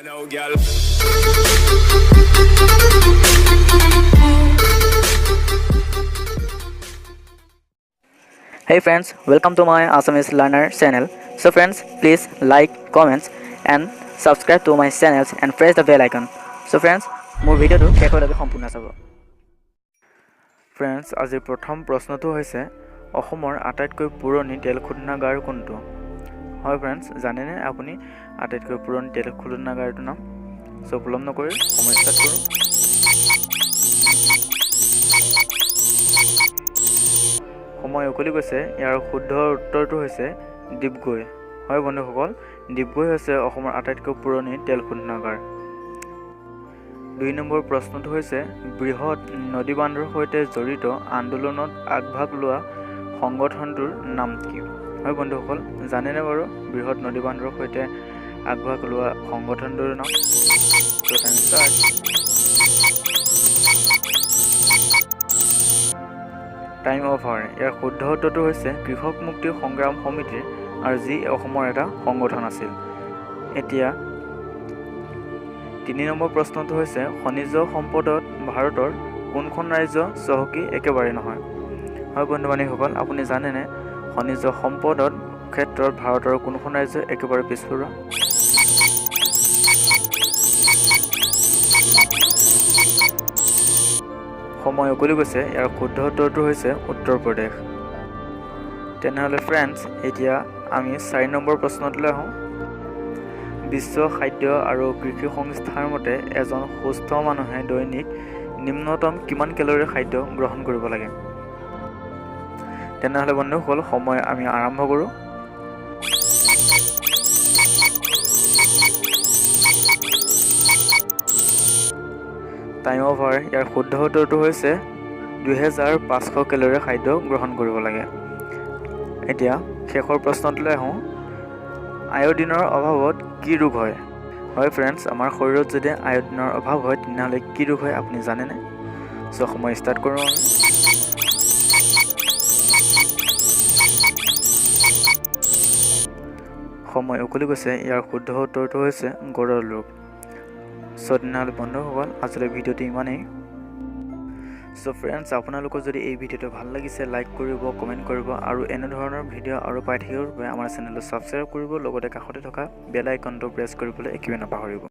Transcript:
Hey friends, welcome to my Assamese learner channel. So friends, please like, comments and subscribe to my channels and press the bell icon. So friends, মোৰ ভিডিওটো শেষলৈকে সম্পূৰ্ণ চাব। Friends, আজিৰ প্ৰথম প্ৰশ্নটো হৈছে অসমৰ আটাইতকৈ পুৰণি তেল শোধনাগাৰ কোনটো? হয় friends, জানেনে আপুনি আটাইতকৈ পুৰণি তেল শোধনাগাৰটোৰ নাম? সো বিলম্ব নকৰি সময় ষ্টাৰ্ট কৰোঁ। সময় উকলি গৈছে। ইয়াৰ শুদ্ধ উত্তৰটো হৈছে ডিব্ৰুগড়। হয় বন্ধুসকল, ডিব্ৰুগড় হৈছে অসমৰ আটাইতকৈ পুৰণি তেল শোধনাগাৰ। 2 নম্বৰ প্ৰশ্নটো হৈছে বৃহৎ নদী বান্ধৰ সৈতে জড়িত আন্দোলনত আগভাগ লোৱা সংগঠনটোৰ নাম কি? হয় বন্ধুসকল, জানেনে বাৰু বৃহৎ নদী বান্ধৰ সৈতে আগভাগ লোৱা সংগঠনটোৰ নাম? Time over. ইয়াৰ শুদ্ধ উত্তৰটো হৈছে কৃষক মুক্তি সংগ্ৰাম সমিতিৰ, আৰু যি অসমৰ এটা সংগঠন আছিল। এতিয়া 3 নম্বৰ প্ৰশ্নটো হৈছে খনিজ সম্পদত ভাৰতৰ কোনখন ৰাজ্য চহকী একেবাৰে নহয়? হয় বন্ধু বান্ধৱীসকল, আপুনি জানেনে খনিজ সম্পদত ক্ষেত্ৰত ভাৰতৰ কোনখন ৰাজ্য একেবাৰে পিছপৰা? সময় উকলি গৈছে। ইয়াৰ শুদ্ধ উত্তৰটো হৈছে উত্তৰ প্ৰদেশ। তেনেহ'লে ফ্ৰেণ্ডছ, এতিয়া আমি 4 নম্বৰ প্ৰশ্নটোলৈ আহোঁ। বিশ্ব খাদ্য আৰু কৃষি সংস্থাৰ মতে এজন সুস্থ মানুহে দৈনিক নিম্নতম কিমান কেলৰি খাদ্য গ্ৰহণ কৰিব লাগে? তেনেহ'লে বন্ধুসকল, সময় আমি আৰম্ভ কৰোঁ। Time over. ইয়াৰ শুদ্ধ উত্তৰটো হৈছে 2500 কেলৰি খাদ্য গ্ৰহণ কৰিব লাগে। এতিয়া শেষৰ প্ৰশ্নটোলৈ আহোঁ। আয়োডিনৰ অভাৱত কি ৰোগ হয়? হয় ফ্ৰেণ্ডছ, আমাৰ শৰীৰত যদি আয়োডিনৰ অভাৱ হয় তেনেহ'লে কি ৰোগ হয় আপুনি জানেনে? সো সময় ষ্টাৰ্ট কৰোঁ আমি। সময় উকলি গৈছে। ইয়াৰ শুদ্ধ উত্তৰটো হৈছে গৰল ৰোগ। সো তেনেহ'লে বন্ধুসকল, আজিলৈ ভিডিঅ'টো ইমানেই। সো ফ্ৰেণ্ডছ, আপোনালোকৰ যদি এই ভিডিঅ'টো ভাল লাগিছে লাইক কৰিব, কমেণ্ট কৰিব, আৰু এনেধৰণৰ ভিডিঅ' আৰু পাই থাকিবৰ বাবে আমাৰ চেনেলটো ছাবস্ক্ৰাইব কৰিব, লগতে কাষতে থকা বেল আইকনটো প্ৰেছ কৰিবলৈ একেবাৰে নাপাহৰিব।